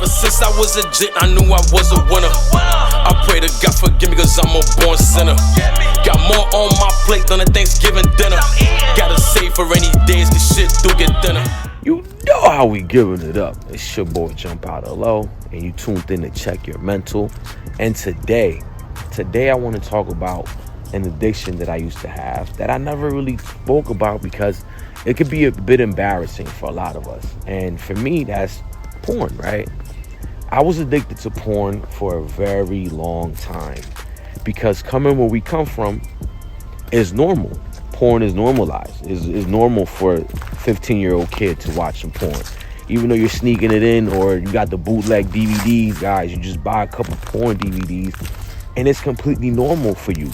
Ever since I was a jit, I knew I was a winner. I pray to God forgive me cause I'm a born sinner. Got more on my plate than a Thanksgiving dinner. Gotta save for rainy days cause shit do get thinner. You know how we giving it up. It's your boy Jumpout Hello, and you tuned in to Check Your Mental. And today I want to talk about an addiction that I used to have that I never really spoke about because it could be a bit embarrassing for a lot of us. And for me, that's porn, right? I was addicted to porn for a very long time because coming where we come from is normal. Porn is normalized. It's normal for a 15-year-old kid to watch some porn. Even though you're sneaking it in or you got the bootleg DVDs, guys, you just buy a couple porn DVDs and it's completely normal for you.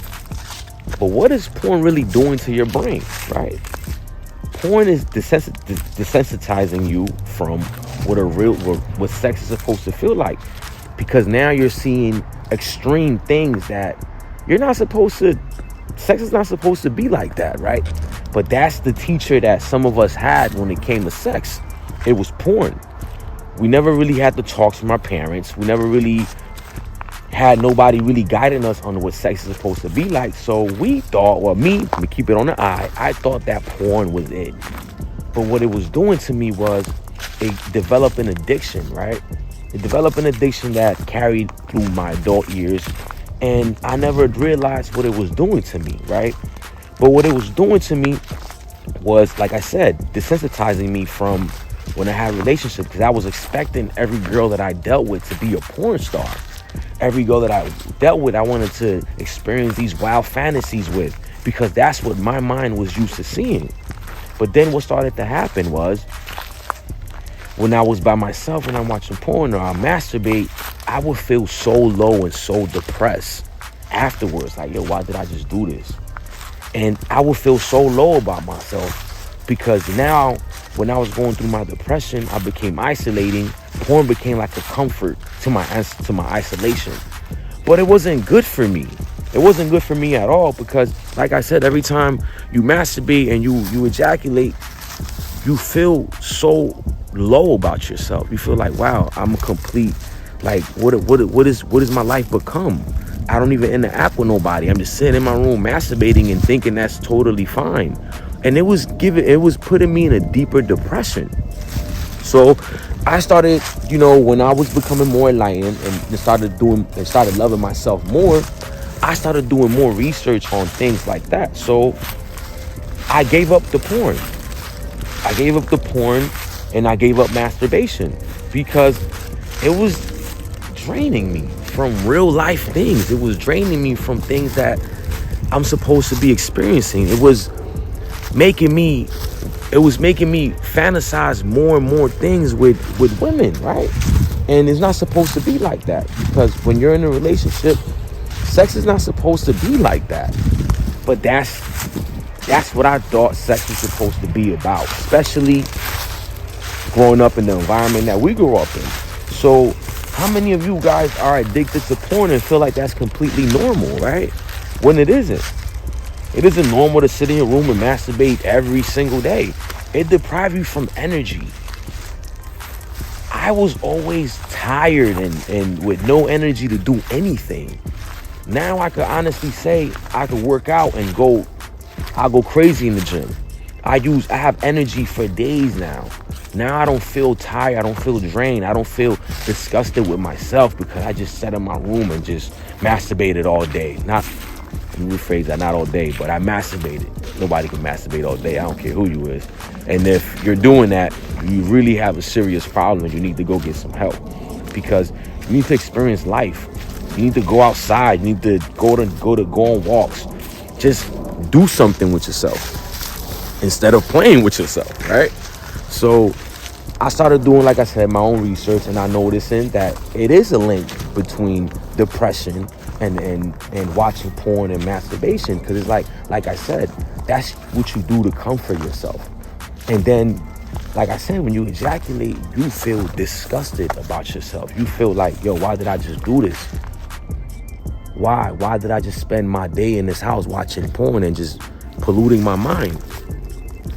But what is porn really doing to your brain, right? Porn is desensitizing you from what sex is supposed to feel like, because now you're seeing extreme things that you're not supposed to. Sex is not supposed to be like that, right? But that's the teacher that some of us had when it came to sex. It was porn. We never really had to talk to our parents. We never really had nobody really guiding us on what sex is supposed to be like. So we thought, well, me, to keep it on the eye, I thought that porn was it. But what it was doing to me was it developed an addiction, right? It developed an addiction that carried through my adult years. And I never realized what it was doing to me, right? But what it was doing to me was, like I said, desensitizing me from when I had relationships, because I was expecting every girl that I dealt with to be a porn star. Every girl that I dealt with, I wanted to experience these wild fantasies with, because that's what my mind was used to seeing. But then what started to happen was, when I was by myself and I'm watching porn or I masturbate, I would feel so low and so depressed afterwards. Like, yo, why did I just do this? And I would feel so low about myself because now when I was going through my depression, I became isolating. Porn became like a comfort to my isolation. But it wasn't good for me. It wasn't good for me at all because, like I said, every time you masturbate and you ejaculate, you feel so low about yourself. You feel like, wow, I'm a complete, like, what is my life become? I don't even interact with nobody. I'm just sitting in my room masturbating and thinking that's totally fine. And it was putting me in a deeper depression. So I started, when I was becoming more enlightened and started loving myself more, I started doing more research on things like that. So I gave up the porn. And I gave up masturbation because it was draining me from real life things. It was draining me from things that I'm supposed to be experiencing. It was making me fantasize more and more things with women, right? And it's not supposed to be like that, because when you're in a relationship, sex is not supposed to be like that. But that's what I thought sex was supposed to be about, especially growing up in the environment that we grew up in. So how many of you guys are addicted to porn and feel like that's completely normal, right? When it isn't. It isn't normal to sit in your room and masturbate every single day. It deprives you from energy. I was always tired and with no energy to do anything. Now I could honestly say I could work out and I'll go crazy in the gym. I have energy for days now. Now I don't feel tired. I don't feel drained. I don't feel disgusted with myself because I just sat in my room and just masturbated all day. Let me rephrase that, not all day, but I masturbated. Nobody can masturbate all day. I don't care who you is. And if you're doing that, you really have a serious problem and you need to go get some help, because you need to experience life. You need to go outside. You need to go on walks. Just do something with yourself instead of playing with yourself, right? So I started doing, like I said, my own research, and I noticing that it is a link between depression and watching porn and masturbation, because it's like I said, that's what you do to comfort yourself. And then, like I said, when you ejaculate, you feel disgusted about yourself. You feel like, yo, why did I just do this? Why did I just spend my day in this house watching porn and just polluting my mind?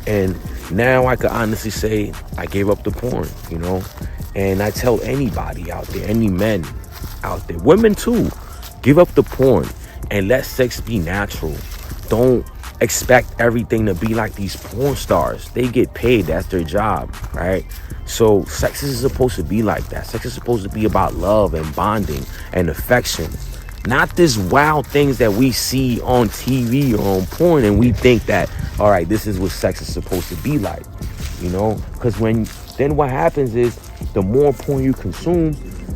And now I could honestly say I gave up the porn, And I tell anybody out there, any men out there, women too, give up the porn and let sex be natural. Don't expect everything to be like these porn stars. They get paid, that's their job, right? So sex is supposed to be like that. Sex is supposed to be about love and bonding and affection. Not this wild things that we see on TV or on porn and we think that, all right, this is what sex is supposed to be like, you know? Because then what happens is the more porn you consume,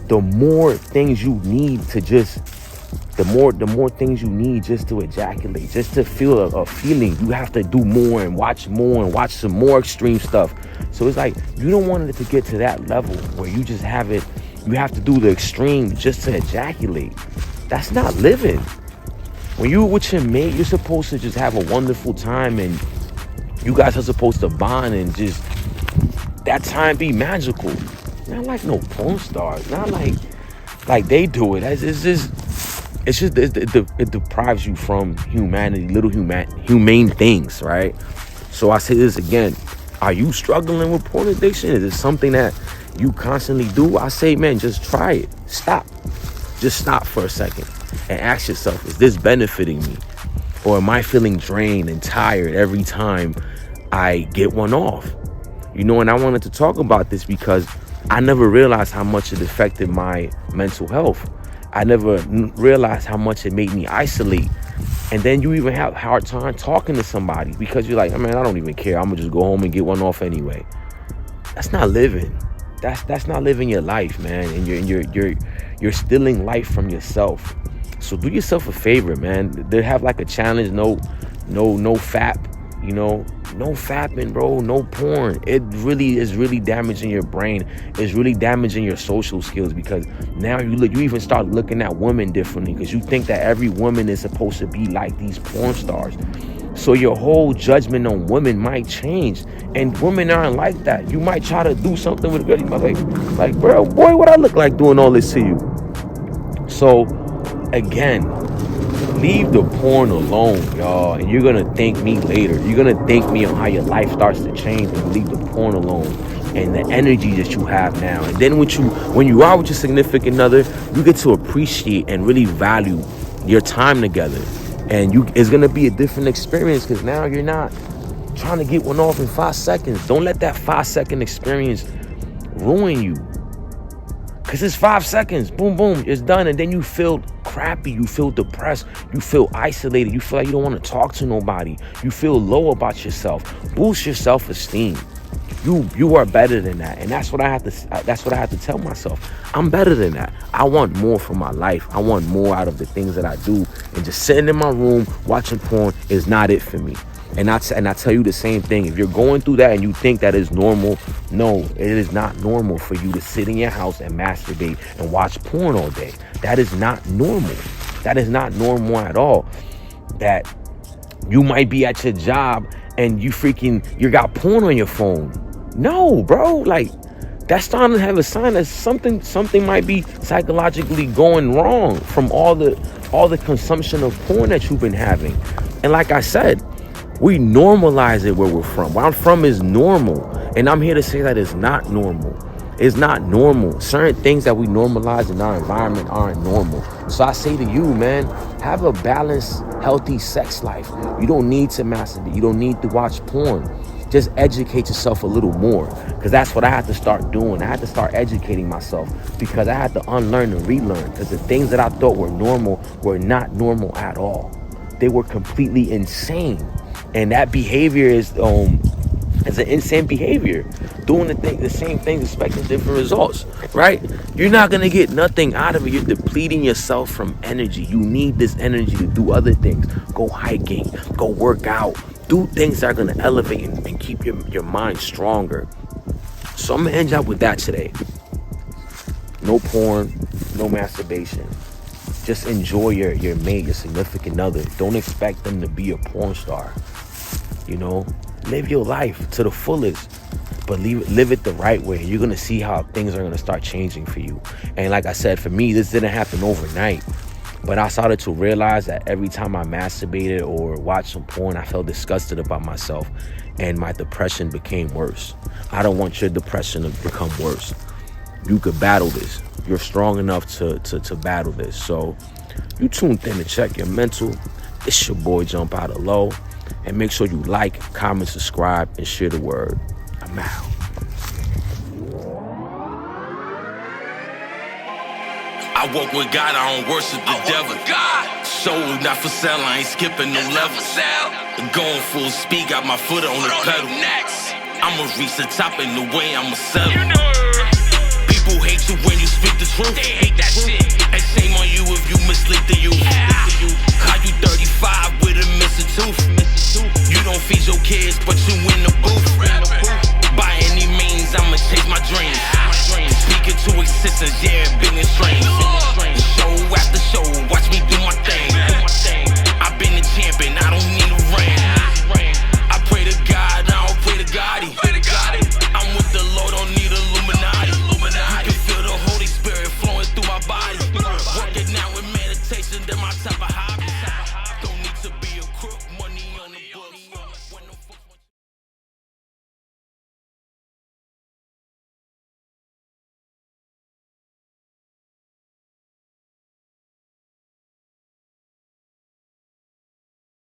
the more things you need to just, the more things you need just to ejaculate, just to feel a feeling. You have to do more and watch some more extreme stuff. So it's like, you don't want it to get to that level where you just have it, you have to do the extreme just to ejaculate. That's not living. When you're with your mate, you're supposed to just have a wonderful time and you guys are supposed to bond and just that time be magical. Not like no porn stars. Not like they do it. It deprives you from humanity, little humane things, right? So I say this again. Are you struggling with porn addiction? Is it something that you constantly do? I say, man, just try it. Stop. Just stop for a second and ask yourself, is this benefiting me? Or am I feeling drained and tired every time I get one off? You know, and I wanted to talk about this because I never realized how much it affected my mental health. I never realized how much it made me isolate. And then you even have a hard time talking to somebody because you're like, man, I don't even care. I'm gonna just go home and get one off anyway. That's not living. That's not living your life, man. And you're stealing life from yourself. So do yourself a favor, man. They have like a challenge, no fap, you know, no fapping, bro, no porn. It really is really damaging your brain. It's really damaging your social skills because now you even start looking at women differently because you think that every woman is supposed to be like these porn stars. So your whole judgment on women might change, and women aren't like that. You might try to do something with a girl, you might like, bro, boy, what I look like doing all this to you? So again, leave the porn alone, y'all, and you're gonna thank me later. You're gonna thank me on how your life starts to change when you leave the porn alone and the energy that you have now. And then when you are with your significant other, you get to appreciate and really value your time together. And it's gonna be a different experience because now you're not trying to get one off in 5 seconds. Don't let that 5-second experience ruin you. Because it's 5 seconds, boom, boom, it's done. And then you feel crappy, you feel depressed, you feel isolated, you feel like you don't want to talk to nobody, you feel low about yourself. Boost your self-esteem. You are better than that. And that's what I have to tell myself. I'm better than that. I want more for my life. I want more out of the things that I do. And just sitting in my room watching porn is not it for me. And I tell you the same thing. If you're going through that and you think that is normal, no, it is not normal for you to sit in your house and masturbate and watch porn all day. That is not normal. That is not normal at all. That you might be at your job and you got porn on your phone. No, bro, like that's starting to have a sign that something might be psychologically going wrong from all the consumption of porn that you've been having. And like I said, we normalize it where we're from. Where I'm from is normal. And I'm here to say that it's not normal. It's not normal. Certain things that we normalize in our environment aren't normal. So I say to you, man, have a balanced, healthy sex life. You don't need to masturbate. You don't need to watch porn. Just educate yourself a little more. Because that's what I had to start doing. I had to start educating myself because I had to unlearn and relearn. Because the things that I thought were normal were not normal at all. They were completely insane. And that behavior is an insane behavior. Doing the same things, expecting different results, right? You're not going to get nothing out of it. You're depleting yourself from energy. You need this energy to do other things. Go hiking, go work out, do things that are going to elevate and keep your mind stronger. So I'm going to end up with that today. No porn, no masturbation. Just enjoy your mate, your significant other. Don't expect them to be a porn star. You know, live your life to the fullest, but live it the right way. You're going to see how things are going to start changing for you. And like I said, for me, this didn't happen overnight, but I started to realize that every time I masturbated or watched some porn, I felt disgusted about myself and my depression became worse. I don't want your depression to become worse. you could battle this. You're strong enough to battle this. So you tuned in to check your mental. It's your boy Jump Out of Low. And make sure you like, comment, subscribe, and share the word. I'm out. I walk with God, I don't worship the devil. Soul not for sale, I ain't skipping no levels. Going full speed, got my foot on the pedal. I'ma reach the top in the way I'ma settle. People hate you when you speak the truth. They hate that shit. And shame on you if you mislead the youth. How you 35 with a missing tooth? You don't feed your kids, but you in the booth. By any means, I'ma chase my dreams. Speaking to existence, yeah, big and strange.